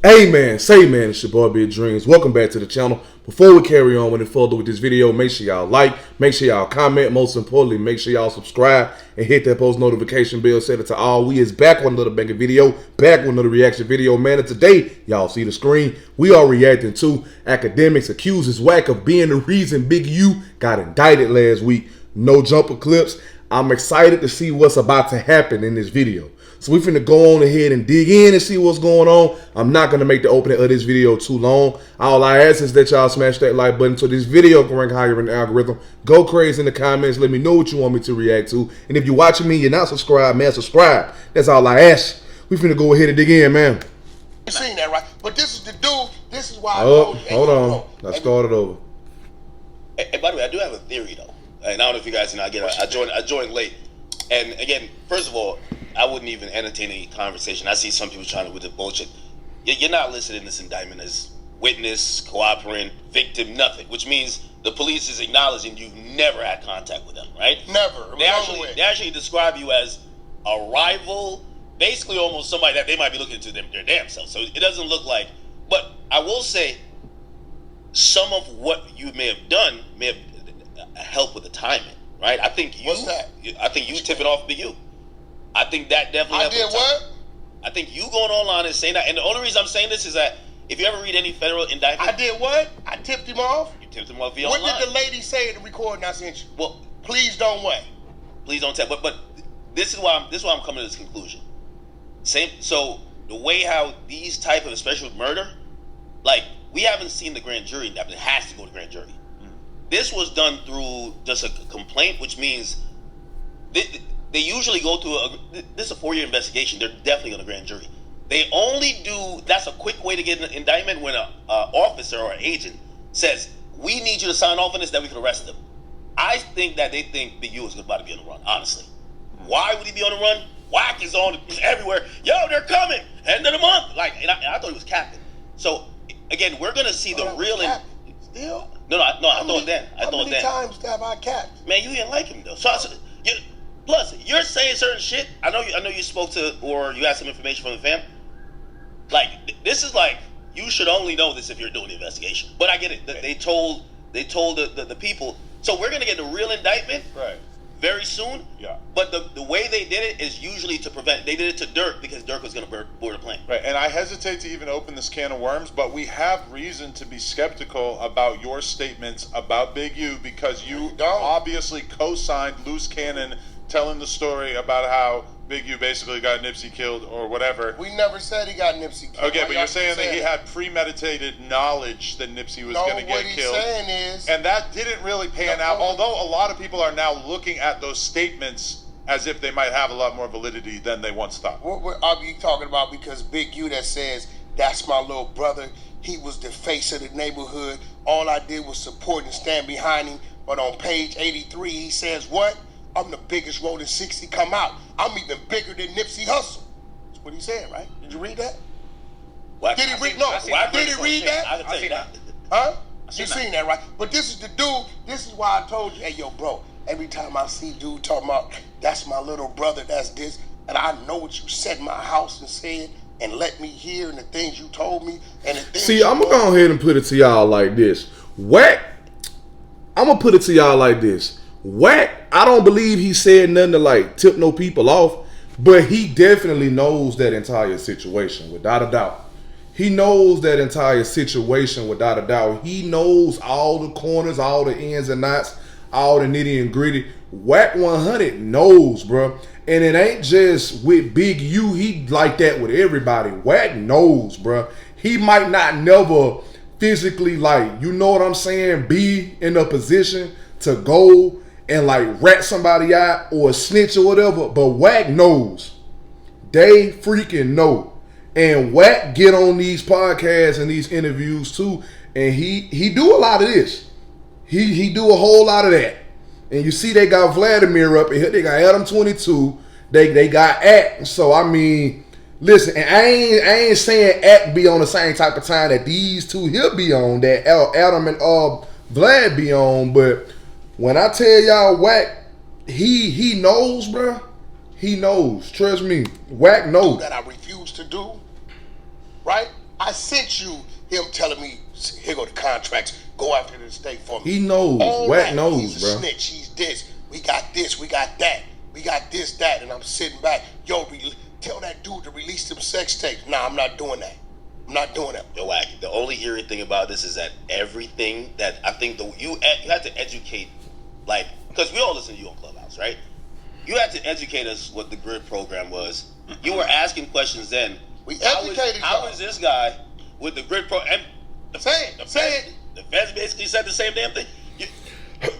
Hey man, say man, it's your boy Big Dreams. Welcome back to the channel. Before we carry on with it further with this video, make sure y'all like, make sure y'all comment, most importantly, make sure y'all subscribe and hit that post notification bell, set it to all. We is back with another banger video, back with another reaction video, man. And today, y'all see the screen, we are reacting to Akademiks Accuses Wack of being the reason Big U got indicted last week. No jumper clips. I'm excited to see what's about to happen in this video. So we finna go on ahead and dig in and see what's going on. I'm not gonna make the opening of this video too long. All I ask is that y'all smash that like button so this video can rank higher in the algorithm. Go crazy in the comments. Let me know what you want me to react to. And if you're watching me, you're not subscribed, man, subscribe. That's all I ask. We finna go ahead and dig in, man. You seen that, right? But this is the dude. This is why I told you. Hold on. I started over. Hey, by the way, I do have a theory though. And I don't know if you guys know. I joined late. And again, first of all, I wouldn't even entertain any conversation. I see some people trying to with the bullshit. You're not listed in this indictment as witness, cooperant, victim, nothing. Which means the police is acknowledging you've never had contact with them, right? Never. They actually describe you as a rival, basically almost somebody that they might be looking into their damn self. So it doesn't look like. But I will say, some of what you may have done may have helped with the timing, right? I think you. What's that? I think you tipping off to you. I think that definitely. I did what? I think you going online and saying that, and the only reason I'm saying this is that if you ever read any federal indictment, I did what? I tipped him off. You tipped him off via What online. did the lady say in the recording I sent you? Well, please don't wait. Please don't tell. But this is why I'm coming to this conclusion. Same. So the way how these type of, especially with murder, like we haven't seen the grand jury indictment. It has to go to grand jury. This was done through just a complaint, which means they usually go through this is a 4-year investigation. They're definitely on a grand jury. They only do, that's a quick way to get an indictment when an officer or an agent says, we need you to sign off on this, that we can arrest them. I think that they think Big U is about to be on the run, honestly. Why would he be on the run? Wack is on everywhere. Yo, they're coming. End of the month. Like, and I thought he was capping. So, again, we're going to see the real... Still? No, I thought it then. How many times have I capped? Man, you didn't like him, though. Plus, you're saying certain shit. I know you spoke to, or you had some information from the fam. Like, this is like, you should only know this if you're doing the investigation. But I get it. They told the people. So we're gonna get the real indictment very soon. Yeah. But the way they did it is usually to prevent. They did it to Dirk because Dirk was gonna board a plane. Right. And I hesitate to even open this can of worms, but we have reason to be skeptical about your statements about Big U because you obviously co-signed loose cannon telling the story about how Big U basically got Nipsey killed or whatever. We never said he got Nipsey killed. Okay, but you're saying that he had premeditated knowledge that Nipsey was going to get killed. What he's saying is... And that didn't really pan out, although a lot of people are now looking at those statements as if they might have a lot more validity than they once thought. What are you talking about? Because Big U that says, that's my little brother, he was the face of the neighborhood, all I did was support and stand behind him, but on page 83 he says what? I'm the biggest rolling 60 come out. I'm even bigger than Nipsey Hussle. That's what he said, right? Did you read that? Did he read? No. Did he read that? I can tell you that. Huh? You seen that, right? But this is the dude. This is why I told you, hey, yo, bro. Every time I see dude talking about that's my little brother, that's this, and I know what you said in my house and said, and let me hear, and the things you told me, and the things. See, I'm gonna go ahead and put it to y'all like this. Wack. I'm gonna put it to y'all like this. Wack, I don't believe he said nothing to like tip no people off, but he definitely knows that entire situation without a doubt. He knows that entire situation without a doubt. He knows all the corners, all the ins and outs, all the nitty and gritty. Wack 100 knows, bro. And it ain't just with Big U. He like that with everybody. Wack knows, bro. He might not never physically, like, you know what I'm saying, be in a position to go and like rat somebody out or snitch or whatever, but Wack knows. They freaking know. And Wack get on these podcasts and these interviews too, and he do a lot of this. He do a whole lot of that. And you see they got Vladimir up in here, they got Adam 22, they got Act. So I mean, listen, and I ain't saying Act be on the same type of time that these two he'll be on, that Adam and Vlad be on, but when I tell y'all Wack, he knows, bro. He knows. Trust me. Wack knows. That I refuse to do, right? I I sent you him telling me, here go the contracts, go after the state for me. He knows. Wack knows, he's bro. A snitch. He's this. We got this. We got that. We got this, that. And I'm sitting back. Yo, tell that dude to release them sex tapes. Nah, I'm not doing that. I'm not doing that. Yo, Wack, the only eerie thing about this is that everything that I think you had to educate, like, because we all listen to you on Clubhouse, right? You had to educate us what the grid program was. You were asking questions then. We educated How is this guy with the grid program? Say it. The feds basically said the same damn thing. You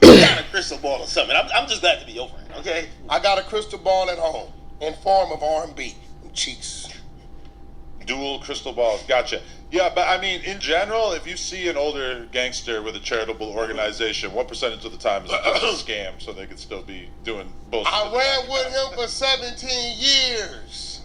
got a crystal ball or something. I'm just glad to be over it, okay? I got a crystal ball at home in form of R&B. Cheeks. Dual crystal balls. Gotcha. Yeah, but I mean, in general, if you see an older gangster with a charitable organization, what percentage of the time is it just a scam so they could still be doing bullshit? I ran with him for 17 years.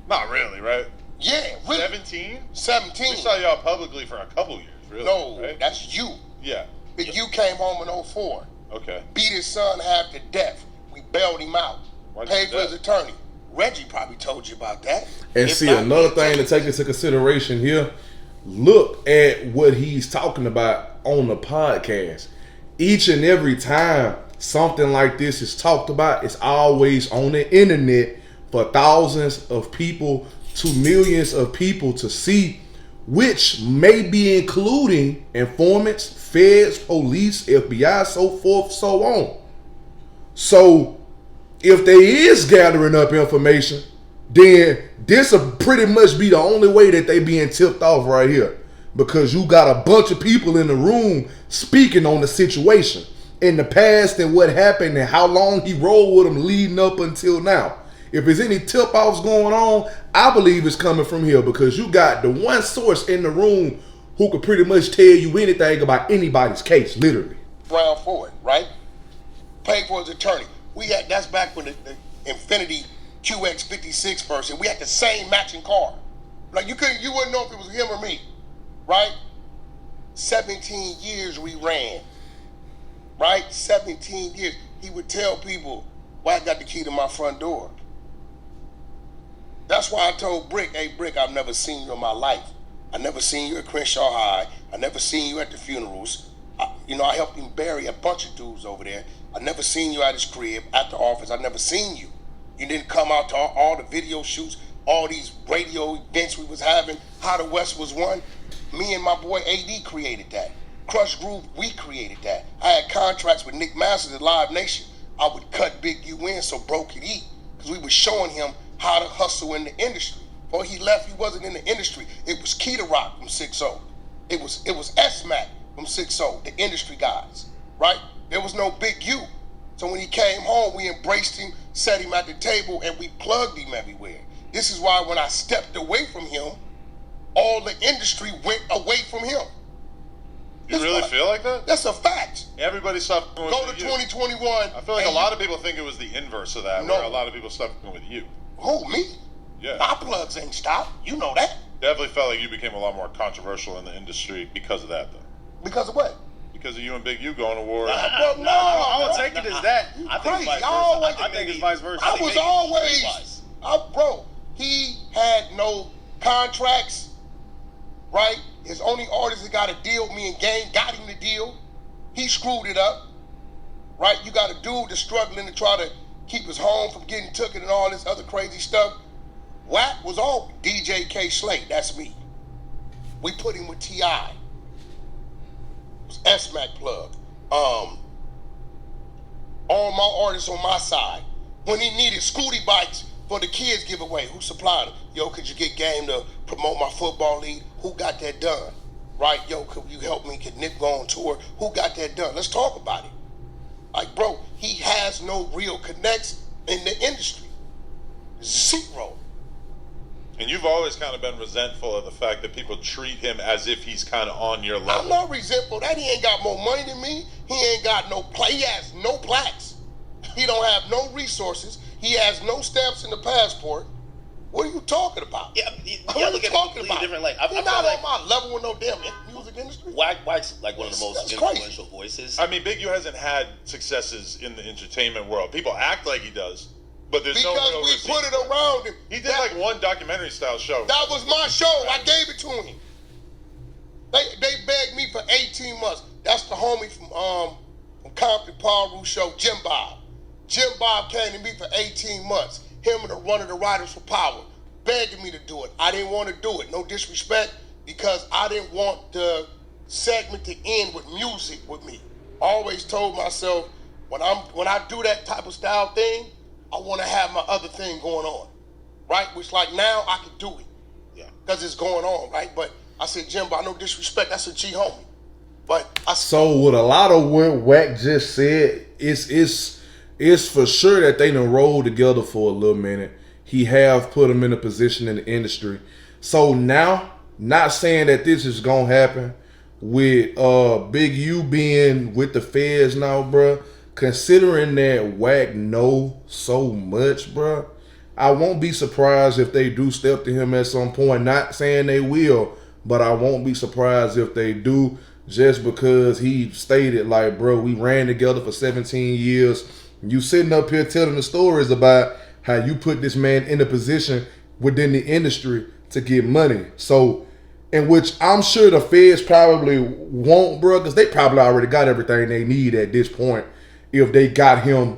Not really, right? Yeah, really. 17? 17. We saw y'all publicly for a couple years, really. No, right? that's you. Yeah. But you came home in 04. Okay. Beat his son half to death. We bailed him out. Paid for his attorney. Reggie probably told you about that. And see, another thing to take into consideration here, look at what he's talking about on the podcast. Each and every time something like this is talked about, it's always on the internet for thousands of people to millions of people to see, which may be including informants, feds, police, FBI, so forth, so on. So if they is gathering up information, then this will pretty much be the only way that they being tipped off right here. Because you got a bunch of people in the room speaking on the situation in the past and what happened and how long he rolled with them leading up until now. If there's any tip-offs going on, I believe it's coming from here because you got the one source in the room who could pretty much tell you anything about anybody's case, literally. Round for it, right? Paid for his attorney. That's back when the Infinity QX56 version. We had the same matching car. Like you wouldn't know if it was him or me, right? 17 years we ran, right? 17 years. He would tell people, "Why I got the key to my front door." That's why I told Brick, "Hey Brick, I've never seen you in my life. I never seen you at Crenshaw High. I never seen you at the funerals. I helped him bury a bunch of dudes over there. I never seen you at his crib, at the office. I never seen you. You didn't come out to all the video shoots, all these radio events we was having. How the West was won. Me and my boy AD created that. Crush Groove, we created that. I had contracts with Nick Masters at Live Nation. I would cut Big U in so Bro could eat because we was showing him how to hustle in the industry. Before he left, he wasn't in the industry. It was Key to Rock from 6-0. It was S-Mac from 6-0, the industry guys, right? There was no Big U. So when he came home, we embraced him, set him at the table, and we plugged him everywhere. This is why when I stepped away from him, all the industry went away from him. You really feel like that? That's a fact. Everybody stopped going Go with to you. 2021. I feel like a lot of people think it was the inverse of that, where a lot of people stopped going with you. Who, me? Yeah. My plugs ain't stopped. You know that. Definitely felt like you became a lot more controversial in the industry because of that, though. Because of what? Because of you and Big U going to war. I don't take it as that. I think it's vice versa. I think it's vice versa. I was always, bro, he had no contracts, right? His only artist that got a deal, me and Gang got him the deal. He screwed it up, right? You got a dude that's struggling to try to keep his home from getting took and all this other crazy stuff. Wack was all DJ K Slate, that's me. We put him with T.I. S-Mac plug. All my artists on my side. When he needed scooty bikes for the kids giveaway, who supplied them? Yo, could you get Game to promote my football league? Who got that done? Right? Yo, could you help me? Could Nick go on tour? Who got that done? Let's talk about it. Like, bro, he has no real connects in the industry. Zero. And you've always kind of been resentful of the fact that people treat him as if he's kind of on your level. I'm not resentful that he ain't got more money than me. He ain't got no play. He has no plaques. He don't have no resources. He has no stamps in the passport. What are you talking about? Yeah, what are you talking about? Different. Like, He's not on my level with no damn music industry. Wack's like one of the most influential voices. I mean, Big U hasn't had successes in the entertainment world. People act like he does, but there's no real because we put it around him. He did like one documentary style show. That was my show. I gave it to him. for 18 months. That's the homie from Compton Paul Rue show, Jim Bob. Jim Bob came to me for 18 months. Him and one of the Writers for Power, begging me to do it. I didn't want to do it. No disrespect, because I didn't want the segment to end with music with me. I always told myself, when I do that type of style thing, I want to have my other thing going on, right? Which like now I can do it, yeah, because it's going on, right? But I said, Jim, but no disrespect, that's a G homie. But so with a lot of what Wack just said, it's for sure that they done rolled together for a little minute. He have put him in a position in the industry. So now, not saying that this is gonna happen with Big U being with the feds now, bruh. Considering that Wack know so much, bruh, I won't be surprised if they do step to him at some point. Not saying they will, but I won't be surprised if they do, just because he stated, like, bro, we ran together for 17 years. You sitting up here telling the stories about how you put this man in a position within the industry to get money. So, in which I'm sure the feds probably won't, bro, because they probably already got everything they need at this point if they got him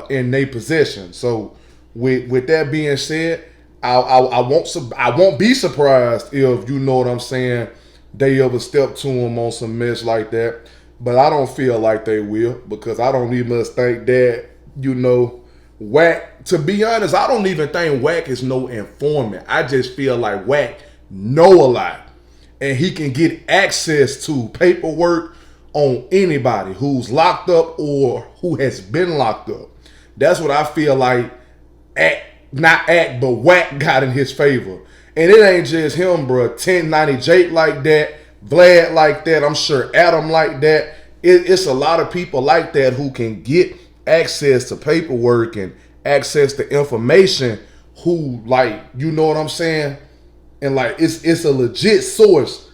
in their possession. So, with that being said, I won't be surprised if, you know what I'm saying, they ever step to him on some mess like that. But I don't feel like they will, because I don't even think that, you know, Wack, to be honest, I don't even think Wack is no informant. I just feel like Wack know a lot, and he can get access to paperwork on anybody who's locked up or who has been locked up. That's what I feel like but Wack got in his favor. And it ain't just him, bro. 1090 Jake like that, Vlad like that, I'm sure Adam like that. It's a lot of people like that who can get access to paperwork and access to information, who, like, you know what I'm saying? And like it's a legit source,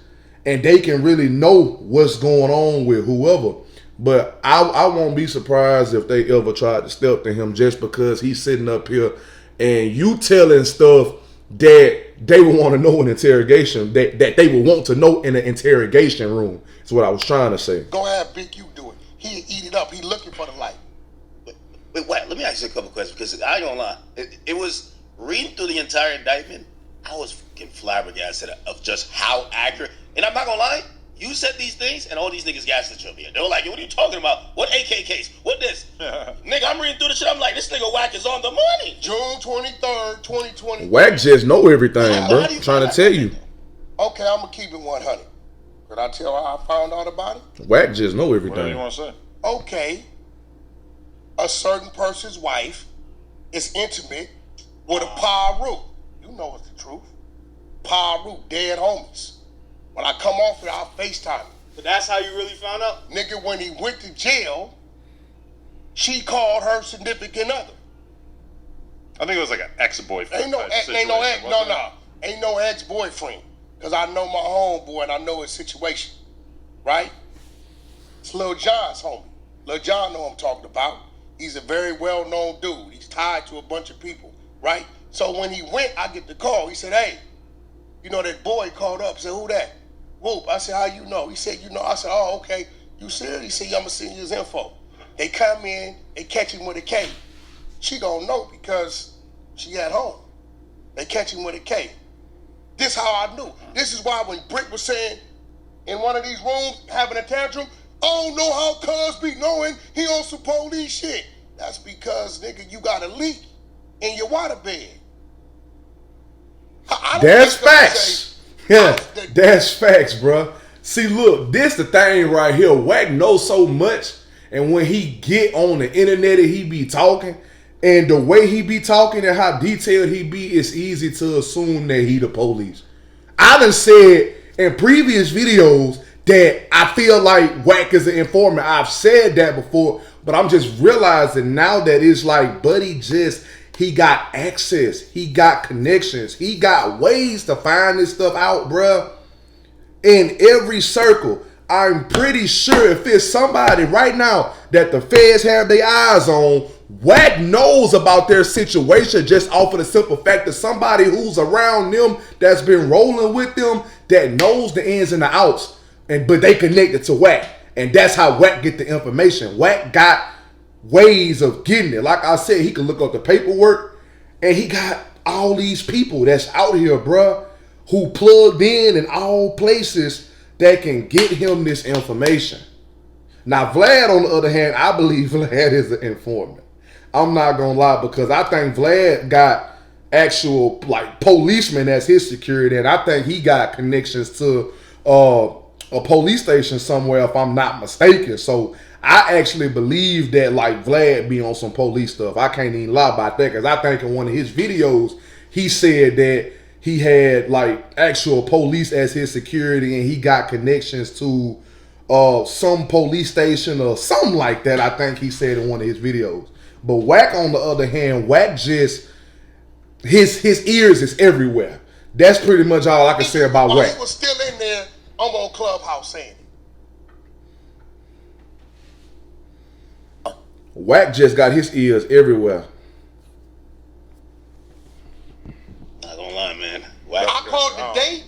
and they can really know what's going on with whoever. But I won't be surprised if they ever try to step to him, just because he's sitting up here and you telling stuff that they would want to know in interrogation, that they would want to know in an interrogation room. That's what I was trying to say. Go ahead, Big U do it. He eat it up. He looking for the light. But let me ask you a couple questions, because I ain't gonna lie. It was reading through the entire indictment, I was fucking flabbergasted of just how accurate. And I'm not gonna lie, you said these things, and all these niggas gaslit you. They were like, what are you talking about? What AK case? What this? Nigga, I'm reading through the shit. I'm like, this nigga Wack is on the money. June 23rd, 2020. Wack just know everything, bro. I'm trying to tell you. Okay, I'm gonna keep it 100. Could I tell how I found out about it? Wack just know everything. What do you want to say? Okay, a certain person's wife is intimate with a Paru. You know it's the truth. Paru, dead homies. When I come off here, I'll FaceTime him. But that's how you really found out? Nigga, when he went to jail, she called her significant other. I think it was like an ex-boyfriend. Ain't no ex-boyfriend. Because I know my homeboy and I know his situation. Right? It's Lil John's homie. Lil John know who I'm talking about. He's a very well-known dude. He's tied to a bunch of people. Right? So when he went, I get the call. He said, hey, you know, that boy called up. I said, who that? Whoop. I said, how you know? He said, you know. I said, oh, okay. You serious? He said, yeah, I'm going to send you his info. They come in, they catch him with a K. She gonna know because she at home. They catch him with a K. This how I knew. This is why when Brick was saying in one of these rooms, having a tantrum, I don't know how cuz be knowing he on some police shit. That's because, nigga, you got a leak in your water bed. That's facts. Yeah, that's facts, bro. See, look, this the thing right here. Wack knows so much, and when he get on the internet and he be talking, and the way he be talking and how detailed he be, it's easy to assume that he the police. I done said in previous videos that I feel like Wack is an informant. I've said that before, but I'm just realizing now that it's like Buddy he got access, he got connections, he got ways to find this stuff out, bruh. In every circle, I'm pretty sure if it's somebody right now that the feds have their eyes on, Wack knows about their situation just off of the simple fact that somebody who's around them, that's been rolling with them, that knows the ins and the outs but they connected to Wack, and that's how Wack get the information. Wack got ways of getting it. Like I said, he can look up the paperwork, and he got all these people that's out here, bruh, who plugged in all places that can get him this information. Now, Vlad, on the other hand, I believe Vlad is an informant. I'm not gonna lie, because I think Vlad got actual like policemen as his security, and I think he got connections to a police station somewhere, if I'm not mistaken. So I actually believe that like Vlad be on some police stuff. I can't even lie about that, because I think in one of his videos he said that he had like actual police as his security, and he got connections to some police station or something like that. I think he said in one of his videos. But Wack, on the other hand, Wack just his ears is everywhere. That's pretty much all I can say about Wack. He was still in there. I'm on Clubhouse saying it. Wack just got his ears everywhere. Not gonna lie, man. I called the date.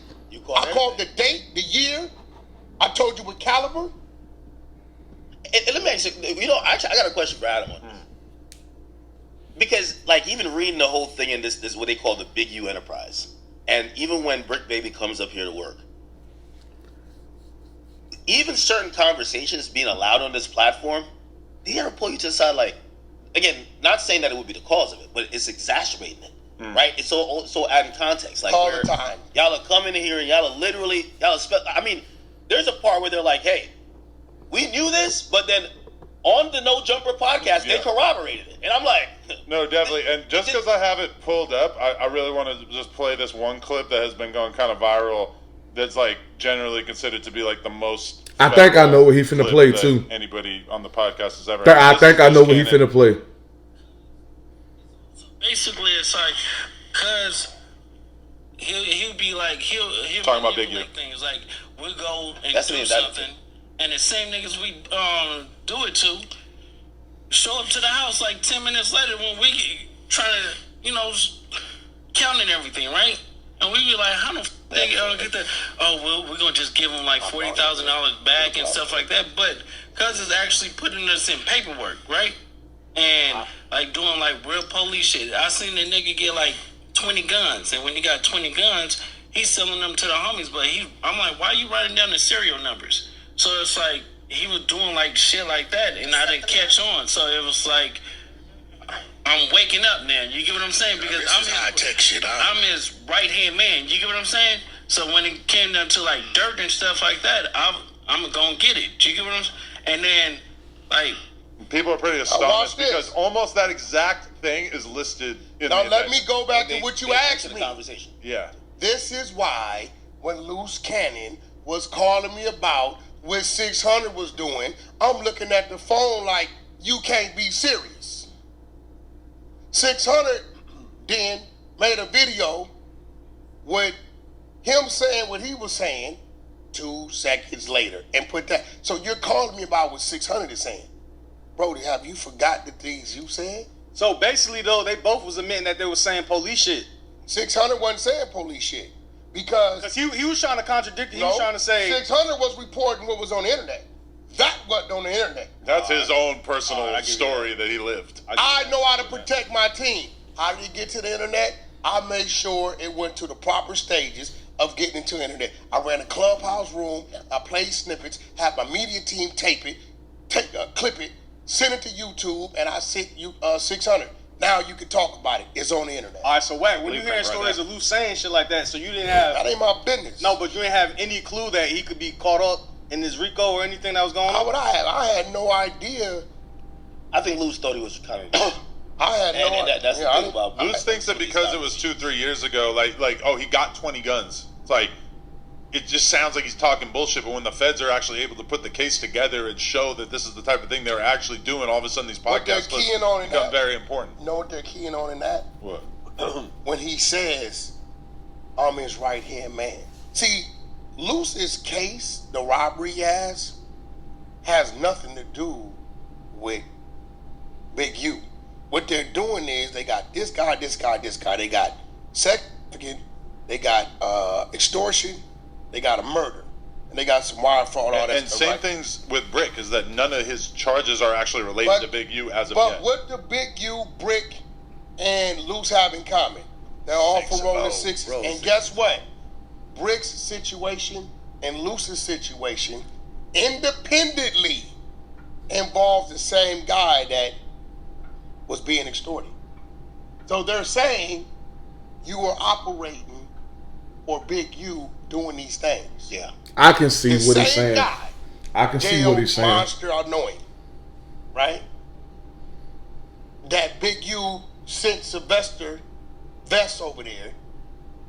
I called the date, the year. I told you what caliber. And let me ask you, actually, I got a question for Adam on this. Because, like, even reading the whole thing in this what they call the Big U Enterprise, and even when Brick Baby comes up here to work, even certain conversations being allowed on this platform, they ever pull you to the side, like, again, not saying that it would be the cause of it, but it's exacerbating it, right? It's so adding context, like, all the time. Y'all are coming in here and y'all are literally, I mean, there's a part where they're like, hey, we knew this, but then on the No Jumper podcast, they corroborated it. And I'm like... No, definitely. And just because I have it pulled up, I really want to just play this one clip that has been going kind of viral that's, like, generally considered to be, like, the most... I think I know what he finna play, too. Anybody on the podcast has ever... I think I know what he finna play. Basically, it's like, because he'll be like... He'll talking about Big U. Things like, we'll go and do something, and the same niggas we do it to show up to the house like 10 minutes later when we trying to, counting everything, right? And we be like, how the they get that? Oh, well, we're going to just give them like $40,000 back and stuff like that. But because it's actually putting us in paperwork, right? And like doing like real police shit. I seen the nigga get like 20 guns. And when he got 20 guns, he's selling them to the homies. But I'm like, why are you writing down the serial numbers? So it's like, he was doing like shit like that, and I didn't catch on. So it was like, I'm waking up now. You get what I'm saying? Because I'm his right hand man. You get what I'm saying? So when it came down to like dirt and stuff like that, I'm gonna get it. You get what I'm saying? And then like people are pretty astonished because almost that exact thing is listed in now the let me go back to what you asked me. Conversation. Yeah. This is why when Loose Cannon was calling me about what 600 was doing, I'm looking at the phone like, you can't be serious. 600 then made a video with him saying what he was saying 2 seconds later and put that. So you're calling me about what 600 is saying. Brody, have you forgot the things you said? So basically, though, they both was admitting that they were saying police shit. 600 wasn't saying police shit. Because he was trying to contradict it. He was trying to say 600 was reporting what was on the internet. That wasn't on the internet. That's his own personal story that he lived. I know how to protect my team. How did he get to the internet? I made sure it went to the proper stages of getting into the internet. I ran a Clubhouse room. I played snippets. Had my media team tape it, clip it, send it to YouTube, and I sent you 600. Now you can talk about it. It's on the internet. All right, so Wack, when you hearing stories of Loose saying shit like that, so you didn't have... That ain't my business. No, but you didn't have any clue that he could be caught up in this RICO or anything that was going on? How would I have? I had no idea. I think Loose thought he was kind of... I had no idea. That's the thing about... Loose thinks that because it was 2-3 years ago, like, oh, he got 20 guns. It's like... It just sounds like he's talking bullshit, but when the feds are actually able to put the case together and show that this is the type of thing they're actually doing, all of a sudden these podcasts become very important. You know what they're keying on in that? What? When he says, I'm his right-hand man. See, Loose's case, the robbery he has nothing to do with Big U. What they're doing is they got this guy. They got sex, they got extortion, they got a murder. and they got some wire fraud, all that and stuff. same right? things with Brick is that none of his charges are actually related to Big U as of yet. But what do Big U, Brick, and Luce have in common? They're all from Rolling Sixes. And guess what? Brick's situation and Luce's situation independently involves the same guy that was being extorted. So they're saying you are operating for Big U doing these things. Yeah. I can see what he's saying. Guy, I can see what he's saying. Monster Annoying, right? That Big U sent Sylvester Vest over there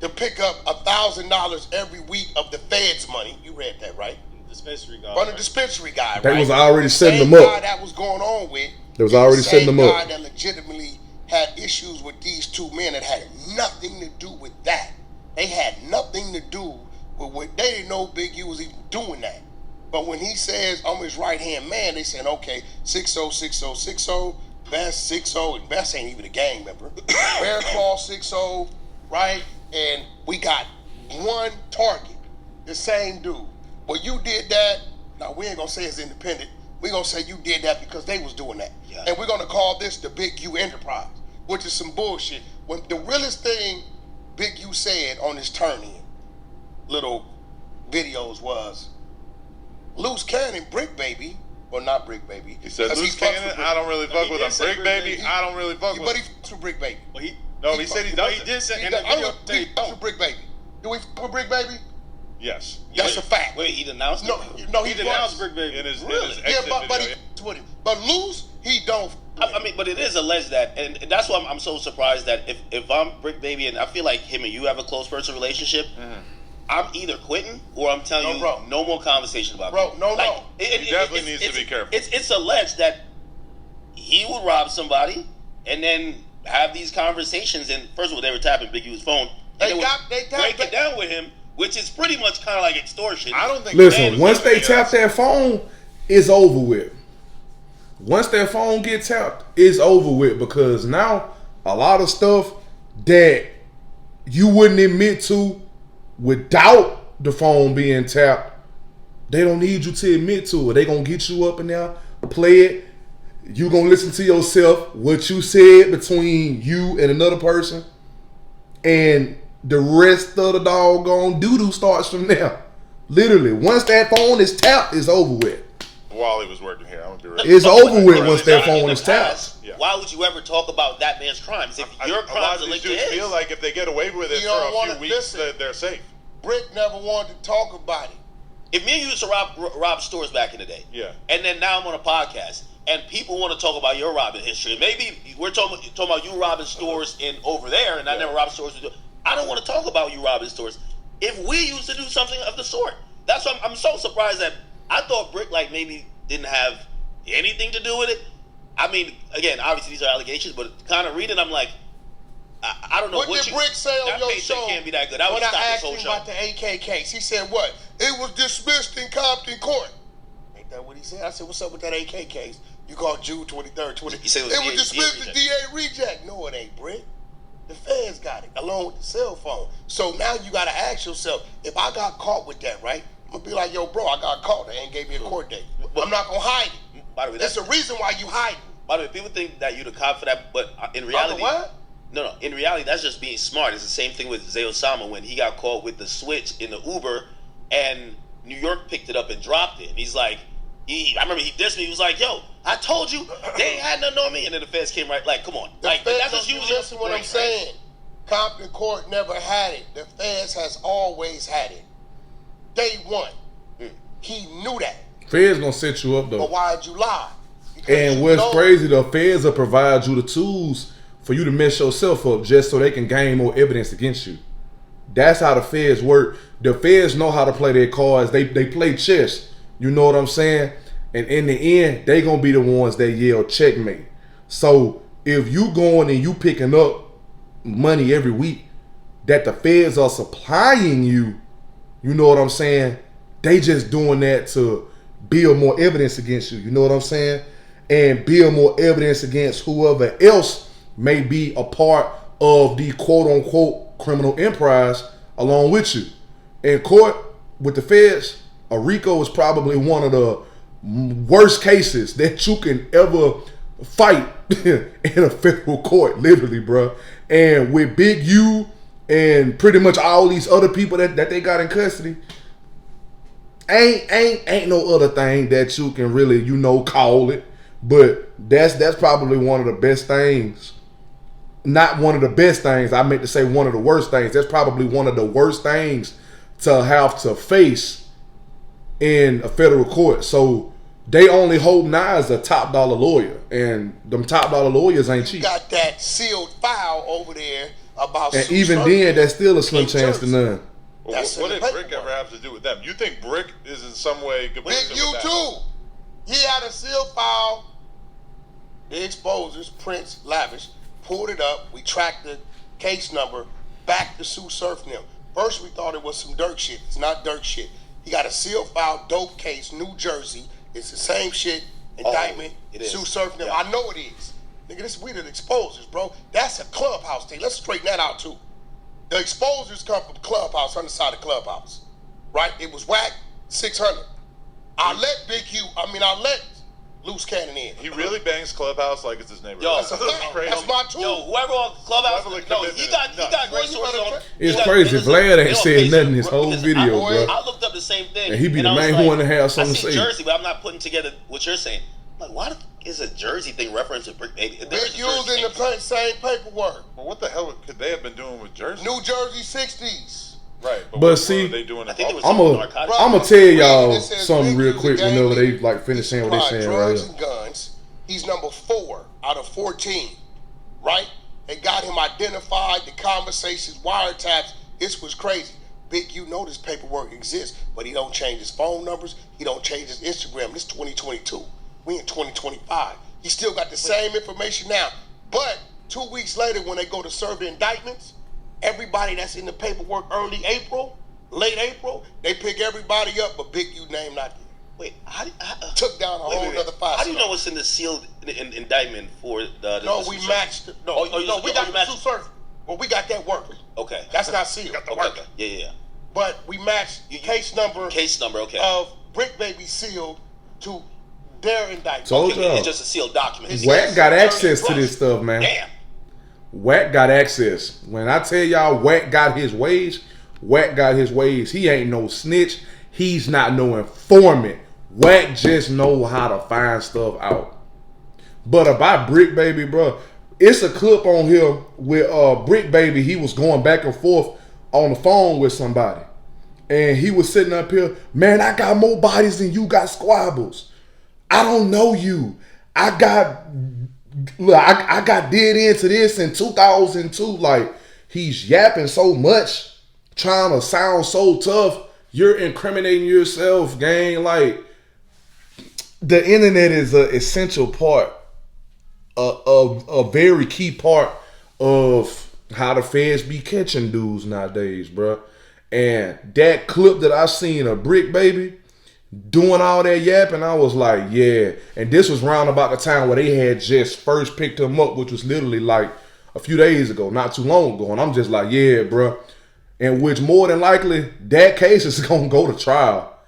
to pick up $1,000 every week of the Fed's money. You read that, right? Dispensary guy. From the dispensary guy, They right? was already setting Same them up. guy that was going on with. They was already setting them up. Same guy that legitimately had issues with these two men that had nothing to do with that. They had nothing to do with what they didn't know Big U was even doing that. But when he says I'm his right hand man, they saying okay, 606060, Best 60, and Best ain't even a gang member. Bear Claw 60, right? And we got one target, the same dude. Well, you did that. Now we ain't gonna say it's independent. We gonna say you did that because they was doing that, and we're gonna call this the Big U enterprise, which is some bullshit. When the realest thing Big U said on his turn-in little videos was, Loose Cannon, Brick Baby, well not Brick Baby. He said Loose Cannon, I don't really fuck with him. Brick Baby, I don't really fuck with him. But he fucks with Brick Baby. Well, he said he doesn't. He did say He in the video. he fucks with Brick Baby. Do we fuck with Brick Baby? Yes. That's a fact. Wait, he denounced No, him? no, He denounced Brick Baby. In his Really? exit Yeah, but he video. fucks with him. But Loose, he don't. I mean, but it is alleged that, and that's why I'm so surprised that if I'm Brick Baby and I feel like him and you have a close personal relationship, I'm either quitting or I'm telling you, no more conversation about Bro, me. no. He definitely needs to be careful. It's alleged that he would rob somebody and then have these conversations, and first of all, they were tapping Big U's phone. They break it down with him, which is pretty much kind of like extortion. I don't think. Listen, once they tap that phone, it's over with. Once that phone gets tapped, it's over with, because now a lot of stuff that you wouldn't admit to without the phone being tapped, they don't need you to admit to it. They gonna get you up in there, play it. You gonna listen to yourself, what you said between you and another person, and the rest of the doggone doo-doo starts from there. Literally, once that phone is tapped, it's over with. While he was working here, I'm gonna be real. It's over with once that phone is tapped. Yeah. Why would you ever talk about that man's crimes if your crimes are linked to his? Feel like if they get away with it for a few weeks, they're safe. Brick never wanted to talk about it. If me and you used to rob stores back in the day, and then now I'm on a podcast, and people want to talk about your robbing history, maybe we're talking about you robbing stores in over there, and I never robbed stores. I don't want to talk about you robbing stores. If we used to do something of the sort, that's why I'm so surprised that I thought Brick like maybe didn't have anything to do with it. I mean, again, obviously these are allegations, but kind of reading, I'm like, I don't know what did Brick say on your show. Can't be that good. I when I asked him about the AK case, he said what? It was dismissed in Compton Court. Ain't that what he said? I said, what's up with that AK case? You called June 23rd, 20. He said it was dismissed in DA reject. No, it ain't, Brick. The feds got it along with the cell phone. So now you got to ask yourself, if I got caught with that, right? I'm gonna be like, yo, bro, I got caught. They ain't gave me a court date. I'm not gonna hide it. By the way, that's the reason why you hide it. By the way, people think that you're the cop for that, but in reality, what? No. In reality, that's just being smart. It's the same thing with Zay Osama when he got caught with the switch in the Uber, and New York picked it up and dropped it. And he's like, I remember he dissed me. He was like, yo, I told you they ain't had nothing on me. And then the feds came right, like, come on, like that's just using. Listen what I'm saying. Compton Court never had it. The feds has always had it. Day one. He knew that. Feds gonna set you up though. But why'd you lie? Because and what's crazy, the feds will provide you the tools for you to mess yourself up just so they can gain more evidence against you. That's how the feds work. The feds know how to play their cards. They play chess. You know what I'm saying? And in the end, they gonna be the ones that yell checkmate. So if you going and you picking up money every week that the feds are supplying you, you know what I'm saying? They just doing that to build more evidence against you. You know what I'm saying? And build more evidence against whoever else may be a part of the quote-unquote criminal enterprise along with you. In court with the feds, a RICO is probably one of the worst cases that you can ever fight in a federal court, literally, bro. And with Big U and pretty much all these other people that they got in custody, ain't no other thing that you can really, call it. But that's probably one of the best things. Not one of the best things. I meant to say one of the worst things. That's probably one of the worst things to have to face in a federal court. So they only hold now as a top dollar lawyer, and them top dollar lawyers ain't cheap. You got that sealed file over there about. And even then, that's still a slim chance to none. What did Brick ever have to do with them? You think Brick is in some way Big complicit with U that? too. He had a sealed file. The exposers, Prince, Lavish, pulled it up. We tracked the case number back to Sue Surf and them. First, we thought it was some dirt shit. It's not dirt shit. He got a sealed file, dope case, New Jersey. It's the same shit, indictment, Sue Surf and them. I know it is. Nigga, this we the exposers, bro. That's a Clubhouse thing. Let's straighten that out, too. The exposers come from Clubhouse, on the side of Clubhouse. Right? It was Wack, 600. I let Loose Cannon in. He really bangs Clubhouse like it's his neighborhood. Yo, That's a fact. That's my tool. Yo, whoever on Clubhouse, he got great sources on. It's crazy. Vlad ain't said nothing in his whole video, bro. I looked up the same thing. And he be the main one to have something to say. I see Jersey, but I'm not putting together what you're saying. I'm like, why is a Jersey thing reference to Brick Baby? Big U's in the same paperwork. Well, what the hell could they have been doing with Jersey? New Jersey 60s. Right, but But see, what are they doing? I think it was I'm gonna tell y'all something real quick whenever they finish saying what they saying right drugs here. and guns. He's number 4 out of 14, right? They got him identified, the conversations, wiretaps. This was crazy. Big U know this paperwork exists, but he don't change his phone numbers. He don't change his Instagram. This 2022. We in 2025. He still got the same information now. But 2 weeks later, when they go to serve the indictments, everybody that's in the paperwork early April, late April, they pick everybody up, but Big U name not there. Wait, took down a whole other 5. How do you know what's in the sealed indictment for the No, we matched. No, we got the Sue Surf. Well, we got that working. Okay. That's not sealed. Got the working. Yeah. But we matched case number. Okay. Of Brick Baby sealed to their indictment. Told y'all. It's just a sealed document. Wack got access to this stuff, man. Damn. Wack got access. When I tell y'all Wack got his ways, Wack got his ways. He ain't no snitch. He's not no informant. Wack just know how to find stuff out. But about Brick Baby, bro, it's a clip on here with Brick Baby. He was going back and forth on the phone with somebody. And he was sitting up here, man, I got more bodies than you got squabbles. I don't know you. I got dead into this in 2002. Like, he's yapping so much, trying to sound so tough. You're incriminating yourself, gang. Like, the internet is an essential part, a very key part of how the feds be catching dudes nowadays, bro. And that clip that I seen of Brick Baby doing all that yapping, I was like, yeah. And this was round about the time where they had just first picked him up, which was literally like a few days ago, not too long ago. And I'm just like, yeah, bro. And which more than likely, that case is going to go to trial.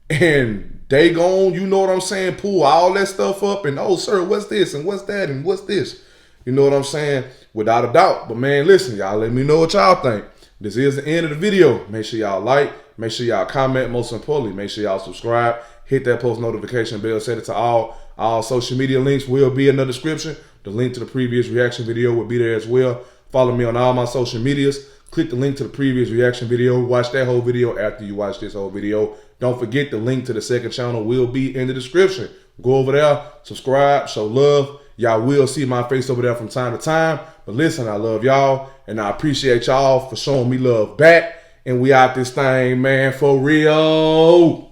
And they gon', you know what I'm saying, pull all that stuff up and, oh, sir, what's this and what's that and what's this? You know what I'm saying? Without a doubt. But, man, listen, y'all let me know what y'all think. This is the end of the video. Make sure y'all like. Make sure y'all comment. Most importantly, make sure y'all subscribe. Hit that post notification bell. Set it to all. All social media links will be in the description. The link to the previous reaction video will be there as well. Follow me on all my social medias. Click the link to the previous reaction video. Watch that whole video after you watch this whole video. Don't forget the link to the second channel will be in the description. Go over there, subscribe, show love. Y'all will see my face over there from time to time. But listen, I love y'all, and I appreciate y'all for showing me love back. And we out this thing, man, for real.